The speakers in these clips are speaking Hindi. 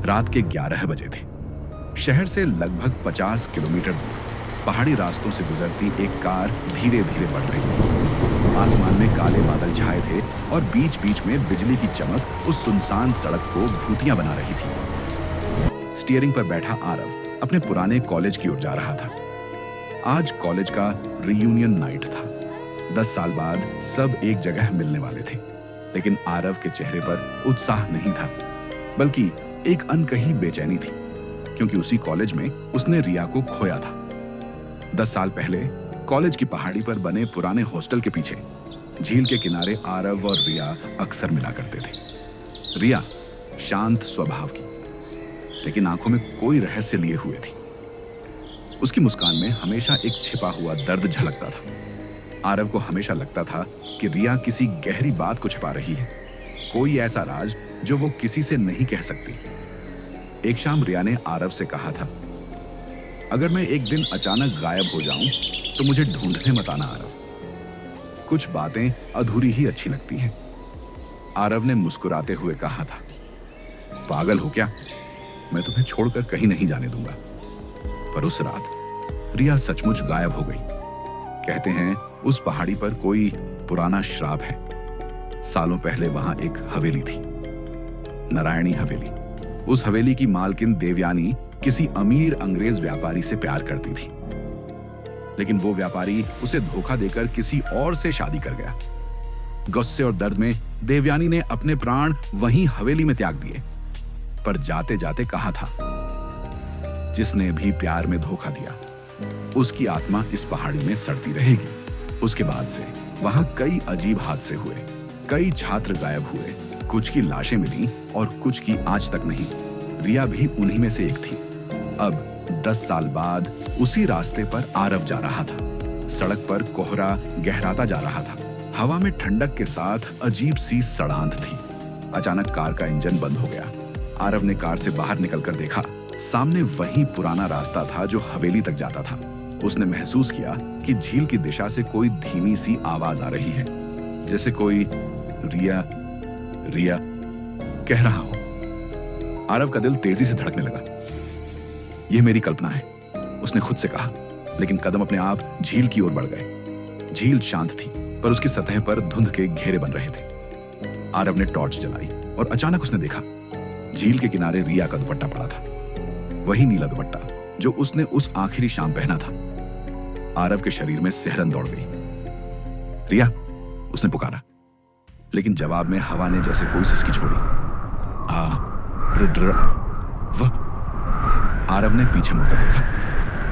रात के 11 बजे थे। शहर से लगभग 50 किलोमीटर दूर पहाड़ी रास्तों से गुजरती एक कार धीरे धीरे बढ़ रही थी। आसमान में काले बादल छाए थे और बीच बीच में बिजली की चमक उस सुनसान सड़क को भूतियां बना रही थी। स्टीयरिंग पर बैठा आरव अपने पुराने कॉलेज की ओर जा रहा था। आज कॉलेज का रियूनियन नाइट था। 10 साल बाद सब एक जगह मिलने वाले थे, लेकिन आरव के चेहरे पर उत्साह नहीं था, बल्कि एक अनकही बेचैनी थी, क्योंकि उसी कॉलेज में उसने रिया को खोया था। 10 साल पहले कॉलेज की पहाड़ी पर बने पुराने हॉस्टल के पीछे झील के किनारे आरव और रिया अक्सर मिला करते थे। रिया शांत स्वभाव की, लेकिन आंखों में कोई रहस्य लिए हुए थी। उसकी मुस्कान में हमेशा एक छिपा हुआ दर्द झलकता था। आरव को हमेशा लगता था कि रिया किसी गहरी बात को छिपा रही है, कोई ऐसा राज जो वो किसी से नहीं कह सकती। एक शाम रिया ने आरव से कहा था, अगर मैं एक दिन अचानक गायब हो जाऊं तो मुझे ढूंढने मत आना आरव। कुछ बातें अधूरी ही अच्छी लगती हैं। आरव ने मुस्कुराते हुए कहा था, पागल हो क्या, मैं तुम्हें छोड़कर कहीं नहीं जाने दूंगा। पर उस रात रिया सचमुच गायब हो गई। कहते हैं उस पहाड़ी पर कोई पुराना श्राप है। सालों पहले वहां एक हवेली थी, नारायणी हवेली। उस हवेली की मालकिन देवयानी किसी अमीर अंग्रेज व्यापारी से प्यार करती थी, लेकिन वो व्यापारी उसे धोखा देकर किसी और से शादी कर गया। गुस्से और दर्द में देवयानी ने अपने प्राण वहीं हवेली में त्याग दिए, पर जाते जाते कहा था, जिसने भी प्यार में धोखा दिया उसकी आत्मा इस पहाड़ी में सड़ती रहेगी। उसके बाद से वहां कई अजीब हादसे हुए, कई छात्र गायब हुए, कुछ की लाशें मिली और कुछ की आज तक नहीं। रिया भी उन्हीं में से एक थी। अब 10 साल बाद उसी रास्ते पर आरव जा रहा था। सड़क पर कोहरा गहराता जा रहा था। हवा में ठंडक के साथ अजीब सी सड़ांध थी। अचानक कार का इंजन बंद हो गया। आरव ने कार से बाहर निकलकर देखा, सामने वही पुराना रास्ता था जो हवेली तक जाता था। उसने महसूस किया कि झील की दिशा से कोई धीमी सी आवाज आ रही है, जैसे कोई रिया रिया कह रहा हो। आरव का दिल तेजी से धड़कने लगा। यह मेरी कल्पना है, उसने खुद से कहा, लेकिन कदम अपने आप झील की ओर बढ़ गए। झील शांत थी, पर उसकी सतह पर धुंध के घेरे बन रहे थे। आरव ने टॉर्च जलाई और अचानक उसने देखा, झील के किनारे रिया का दुपट्टा पड़ा था। वही नीला दुपट्टा जो उसने उस आखिरी शाम पहना था। आरव के शरीर में सिहरन दौड़ गई। रिया, उसने पुकारा, लेकिन जवाब में हवा ने जैसे कोई सिसकी छोड़ी। आरव ने पीछे मुड़कर देखा,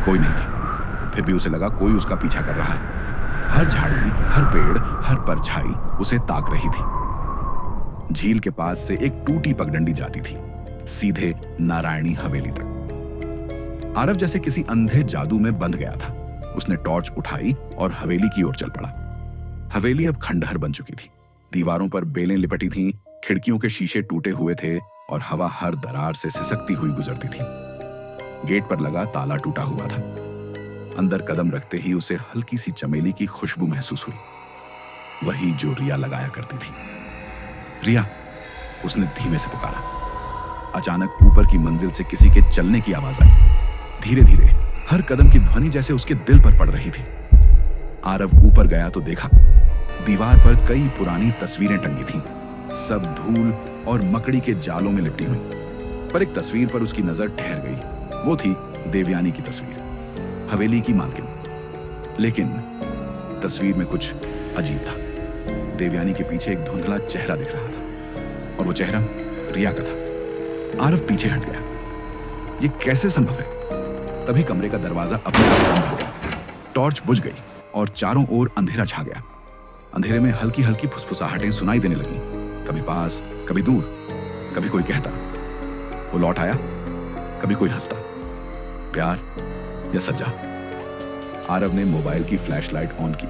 कोई नहीं था। फिर भी उसे लगा कोई उसका पीछा कर रहा है। हर झाड़ी, हर पेड़, हर परछाई उसे ताक रही थी। झील के पास से एक टूटी पगडंडी जाती थी, सीधे नारायणी हवेली तक। आरव जैसे किसी अंधे जादू में बंध गया था। उसने टॉर्च उठाई और हवेली की ओर चल पड़ा। हवेली अब खंडहर बन चुकी थी। दीवारों पर बेलें लिपटी थीं, खिड़कियों के शीशे टूटे हुए थे और हवा हर दरार से सिसकती हुई गुजरती थी। गेट पर लगा ताला टूटा हुआ था। अंदर कदम रखते ही उसे हल्की सी चमेली की खुशबू महसूस हुई, वही जो रिया लगाया करती थी। रिया, उसने धीमे से पुकारा। अचानक ऊपर की मंजिल से किसी के चलने की आवाज आई। धीरे धीरे हर कदम की ध्वनि जैसे उसके दिल पर पड़ रही थी। आरव ऊपर गया तो देखा, दीवार पर कई पुरानी तस्वीरें टंगी थीं, सब धूल और मकड़ी के जालों में लिपटी हुई। पर एक तस्वीर पर उसकी नजर ठहर गई। वो थी देवयानी की तस्वीर, हवेली की मालकिन। लेकिन तस्वीर में कुछ अजीब था। देवयानी के पीछे एक धुंधला चेहरा दिख रहा था, और वो चेहरा रिया का था। आरव पीछे हट गया। ये कैसे संभव है? तभी कमरे का दरवाजा अपने आप बंद हो गया। टॉर्च बुझ गई और चारों ओर अंधेरा छा गया। अंधेरे में हल्की हल्की फुसफुसाहटें सुनाई देने लगी, कभी पास, कभी दूर। कभी कोई कहता, वो लौट आया। कभी कोई हंसता, प्यार या सजा। आरव ने मोबाइल की फ्लैशलाइट ऑन की,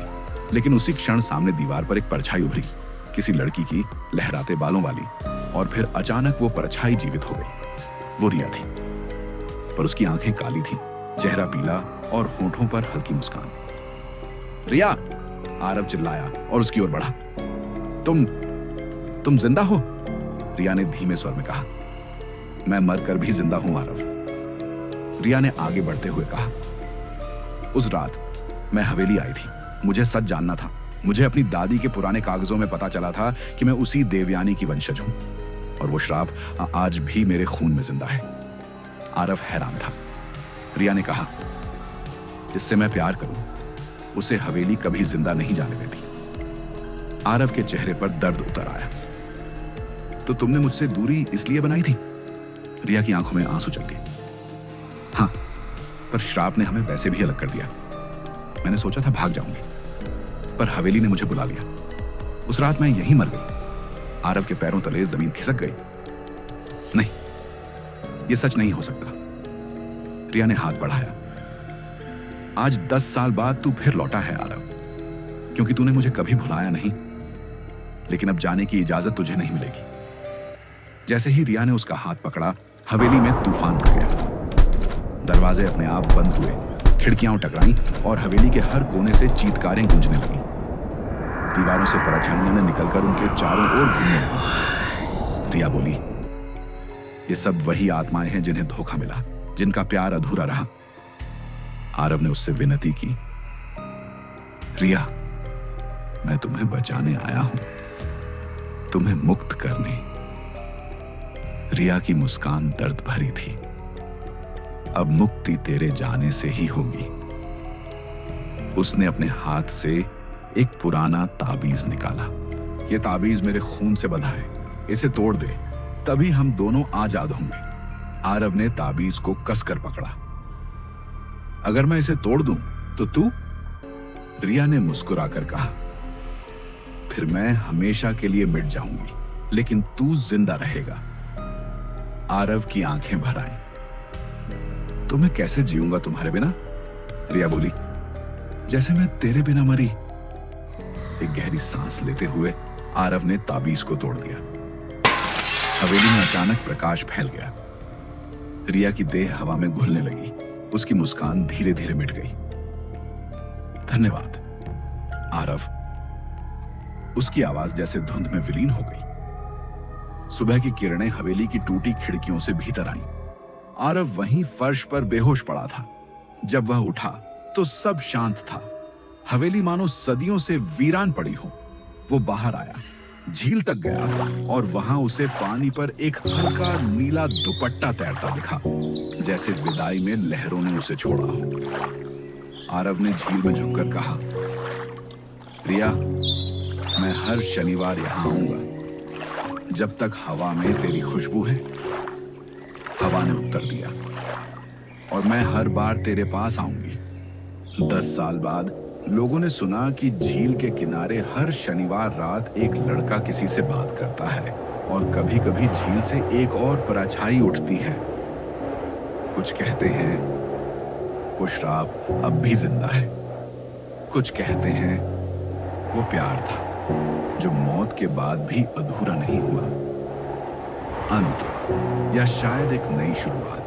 लेकिन उसी क्षण सामने दीवार पर एक परछाई उभरी, किसी लड़की की, लहराते बालों वाली। और फिर अचानक वो परछाई जीवित हो गई। वो रिया थी, पर उसकी आंखें काली थीं, चेहरा पीला और होठों पर हल्की मुस्कान। रिया, आरव चिल्लाया और उसकी ओर बढ़ा। तुम जिंदा हो? रिया ने धीमे स्वर में कहा। मैं मरकर भी जिंदा हूं आरव, रिया ने आगे बढ़ते हुए कहा। उस रात मैं हवेली आई थी। मुझे सच जानना था। मुझे अपनी दादी के पुराने कागजों में पता चला था कि मैं उसी देवयानी की वंशज हूं और वो श्राप आज भी मेरे खून में जिंदा है। आरव हैरान था। रिया ने कहा, जिससे मैं प्यार करूं उसे हवेली कभी जिंदा नहीं जाने देती। आरव के चेहरे पर दर्द उतर आया। तो तुमने मुझसे दूरी इसलिए बनाई थी? रिया की आंखों में आंसू चल गए। हाँ, पर श्राप ने हमें वैसे भी अलग कर दिया। मैंने सोचा था भाग जाऊंगी, पर हवेली ने मुझे बुला लिया। उस रात मैं यहीं मर गई। आरव के पैरों तले जमीन खिसक गई। नहीं, यह सच नहीं हो सकता। रिया ने हाथ बढ़ाया। आज 10 साल बाद तू फिर लौटा है आरव, क्योंकि तूने मुझे कभी भुलाया नहीं। लेकिन अब जाने की इजाजत तुझे नहीं मिलेगी। जैसे ही रिया ने उसका हाथ पकड़ा, हवेली में तूफान उठ गया। दरवाजे अपने आप बंद हुए, खिड़कियां टकराईं और हवेली के हर कोने से चीत्कारें गूंजने लगीं। दीवारों से परछाइयां ने निकलकर उनके चारों ओर घूमने लगी। रिया बोली, ये सब वही आत्माएं हैं जिन्हें धोखा मिला, जिनका प्यार अधूरा रहा। आरव ने उससे विनती की, रिया, मैं तुम्हें बचाने आया हूं, तुम्हें मुक्त करने। रिया की मुस्कान दर्द भरी थी। अब मुक्ति तेरे जाने से ही होगी। उसने अपने हाथ से एक पुराना ताबीज निकाला। यह ताबीज मेरे खून से बंधा है, इसे तोड़ दे, तभी हम दोनों आजाद होंगे। आरव ने ताबीज को कसकर पकड़ा। अगर मैं इसे तोड़ दूं तो तू? रिया ने मुस्कुराकर कहा, फिर मैं हमेशा के लिए मिट जाऊंगी, लेकिन तू जिंदा रहेगा। आरव की आंखें भर आईं। तो मैं कैसे जीऊंगा तुम्हारे बिना? रिया बोली, जैसे मैं तेरे बिना मरी। एक गहरी सांस लेते हुए आरव ने ताबीज को तोड़ दिया। हवेली में अचानक प्रकाश फैल गया। रिया की देह हवा में घुलने लगी। उसकी मुस्कान धीरे धीरे मिट गई। धन्यवाद आरव। उसकी आवाज जैसे धुंध में विलीन हो गई। सुबह की किरणें हवेली की टूटी खिड़कियों से भीतर आईं। आरव वहीं फर्श पर बेहोश पड़ा था। जब वह उठा तो सब शांत था। हवेली मानो सदियों से वीरान पड़ी हो। वो बाहर आया, झील तक गया और वहां उसे पानी पर एक हल्का नीला दुपट्टा तैरता दिखा, जैसे विदाई में लहरों ने उसे छोड़ा हो। आरव ने झील में झुककर कहा, रिया, मैं हर शनिवार यहां आऊंगा जब तक हवा में तेरी खुशबू है। हवा ने उत्तर दिया, और मैं हर बार तेरे पास आऊंगी। 10 साल बाद लोगों ने सुना कि झील के किनारे हर शनिवार रात एक लड़का किसी से बात करता है और कभी-कभी झील से एक और परछाई उठती है। कुछ कहते हैं वो श्राप अब भी जिंदा है। कुछ कहते हैं वो प्यार था जो मौत के बाद भी अधूरा नहीं हुआ। अंत या शायद एक नई शुरुआत।